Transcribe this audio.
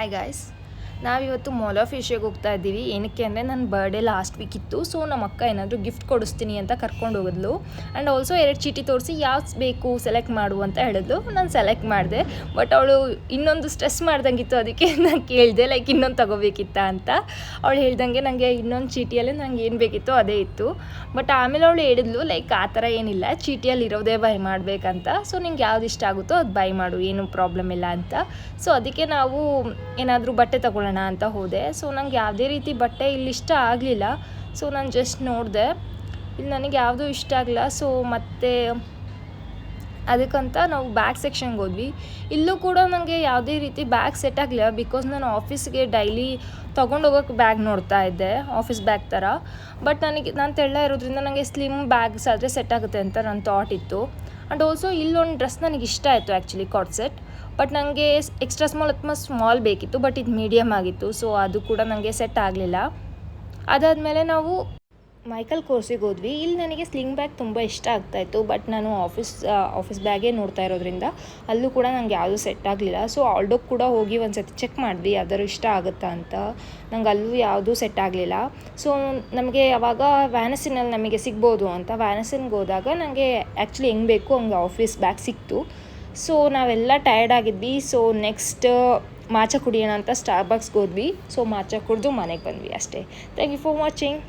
Hi guys, ನಾವಿವತ್ತು mall of ಏಷ್ಯಾಗೆ ಹೋಗ್ತಾ ಇದ್ದೀವಿ. ಏನಕ್ಕೆ ಅಂದರೆ ನನ್ನ ಬರ್ಡೇ ಲಾಸ್ಟ್ ವೀಕ್ ಇತ್ತು. ಸೊ ನಮ್ಮ ಅಕ್ಕ ಏನಾದರೂ ಗಿಫ್ಟ್ ಕೊಡಿಸ್ತೀನಿ ಅಂತ ಕರ್ಕೊಂಡು ಹೋಗಿದ್ಲು. ಆ್ಯಂಡ್ ಆಲ್ಸೋ 2 ಚೀಟಿ ತೋರಿಸಿ ಯಾವ್ದು ಬೇಕು ಸೆಲೆಕ್ಟ್ ಮಾಡು ಅಂತ ಹೇಳಿದ್ಲು. ನಾನು ಸೆಲೆಕ್ಟ್ ಮಾಡಿದೆ. ಬಟ್ ಅವಳು ಇನ್ನೊಂದು ಸ್ಟ್ರೆಸ್ ಮಾಡ್ದಂಗಿತ್ತು. ಅದಕ್ಕೆ ನಾನು ಕೇಳಿದೆ ಇನ್ನೊಂದು ತಗೋಬೇಕಿತ್ತ ಅಂತ. ಅವಳು ಹೇಳ್ದಂಗೆ ನನಗೆ ಇನ್ನೊಂದು ಚೀಟಿಯಲ್ಲಿ ನಂಗೆ ಏನು ಬೇಕಿತ್ತು ಅದೇ ಇತ್ತು. ಬಟ್ ಆಮೇಲೆ ಅವಳು ಹೇಳಿದ್ಲು ಆ ಥರ ಏನಿಲ್ಲ, ಚೀಟಿಯಲ್ಲಿ ಇರೋದೇ ಬೈ ಮಾಡಬೇಕಂತ. ಸೊ ನಿಂಗೆ ಯಾವ್ದು ಇಷ್ಟ ಆಗುತ್ತೋ ಅದು ಬೈ ಮಾಡು, ಏನೂ ಪ್ರಾಬ್ಲಮ್ ಇಲ್ಲ ಅಂತ. ಸೊ ಅದಕ್ಕೆ ನಾವು ಏನಾದರೂ ಬಟ್ಟೆ ತಗೊಳ್ಳೋಣ ಅಂತ ಹೋದೆ. ಸೊ ನಂಗೆ ಯಾವುದೇ ರೀತಿ ಬಟ್ಟೆ ಇಲ್ಲಿ ಇಷ್ಟ ಆಗಲಿಲ್ಲ. ಸೊ ನಾನು ಜಸ್ಟ್ ನೋಡಿದೆ, ಇಲ್ಲಿ ನನಗೆ ಯಾವುದೂ ಇಷ್ಟ ಆಗಲ್ಲ. ಸೊ ಮತ್ತು ಅದಕ್ಕಂತ ನಾವು ಬ್ಯಾಗ್ ಸೆಕ್ಷನ್ಗೆ ಹೋದ್ವಿ. ಇಲ್ಲೂ ಕೂಡ ನನಗೆ ಯಾವುದೇ ರೀತಿ ಬ್ಯಾಗ್ ಸೆಟ್ ಆಗಲಿಲ್ಲ. ಬಿಕಾಸ್ ನಾನು ಆಫೀಸ್ಗೆ ಡೈಲಿ ತೊಗೊಂಡೋಗೋಕ್ಕೆ ಬ್ಯಾಗ್ ನೋಡ್ತಾ ಇದ್ದೆ, ಆಫೀಸ್ ಬ್ಯಾಗ್ ಥರ. ಬಟ್ ನಾನು ತೆಳ್ಳ ಇರೋದ್ರಿಂದ ನನಗೆ ಸ್ಲಿಮ್ ಬ್ಯಾಗ್ಸ್ ಆದರೆ ಸೆಟ್ ಆಗುತ್ತೆ ಅಂತ ನನ್ನ ಥಾಟ್ ಇತ್ತು. ಆ್ಯಂಡ್ ಆಲ್ಸೋ ಇಲ್ಲೊಂದು ಡ್ರೆಸ್ ನನಗೆ ಇಷ್ಟ ಆಯಿತು ಆ್ಯಕ್ಚುಲಿ, ಕಾರ್ಡ್ ಸೆಟ್. ಬಟ್ ನನಗೆ ಎಕ್ಸ್ಟ್ರಾ ಸ್ಮಾಲ್ ಅಥವಾ ಸ್ಮಾಲ್ ಬೇಕಿತ್ತು. ಬಟ್ ಇದು ಮೀಡಿಯಮ್ ಆಗಿತ್ತು. ಸೊ ಅದು ಕೂಡ ನನಗೆ ಸೆಟ್ ಆಗಲಿಲ್ಲ. ಅದಾದಮೇಲೆ ನಾವು ಮೈಕಲ್ ಕೋರ್ಸಿಗೆ ಹೋದ್ವಿ. ಇಲ್ಲಿ ನನಗೆ ಸ್ಲಿಂಗ್ ಬ್ಯಾಗ್ ತುಂಬ ಇಷ್ಟ ಆಗ್ತಾಯಿತ್ತು. ಬಟ್ ನಾನು ಆಫೀಸ್ ಬ್ಯಾಗೇ ನೋಡ್ತಾ ಇರೋದ್ರಿಂದ ಅಲ್ಲೂ ಕೂಡ ನನಗೆ ಯಾವುದೂ ಸೆಟ್ ಆಗಲಿಲ್ಲ. ಸೊ ಆಲ್ಡೋಗೆ ಕೂಡ ಹೋಗಿ ಒಂದು ಸತಿ ಚೆಕ್ ಮಾಡಿದ್ವಿ ಯಾವ್ದಾದ್ರು ಇಷ್ಟ ಆಗುತ್ತಾ ಅಂತ. ನಂಗೆ ಅಲ್ಲೂ ಯಾವುದೂ ಸೆಟ್ ಆಗಲಿಲ್ಲ. ಸೊ ನಮಗೆ ಅವಾಗ ವ್ಯಾನಸಿನಲ್ಲಿ ನಮಗೆ ಸಿಗ್ಬೋದು ಅಂತ ವ್ಯಾನಸಿನ್ಗೆ ಹೋದಾಗ ನನಗೆ ಆ್ಯಕ್ಚುಲಿ ಹೆಂಗೆ ಬೇಕು ಹಂಗೆ ಆಫೀಸ್ ಬ್ಯಾಗ್ ಸಿಕ್ತು. ಸೊ ನಾವೆಲ್ಲ ಟಯರ್ಡ್ ಆಗಿದ್ವಿ. ಸೊ ನೆಕ್ಸ್ಟ್ ಮಾಚಾ ಕುಡಿಯೋಣ ಅಂತ ಸ್ಟಾರ್ಬಕ್ಸ್ಗೆ ಹೋದ್ವಿ. ಸೊ ಮಾಚಾ ಕುಡಿದು ಮನೆಗೆ ಬಂದ್ವಿ ಅಷ್ಟೇ. Thank you for watching.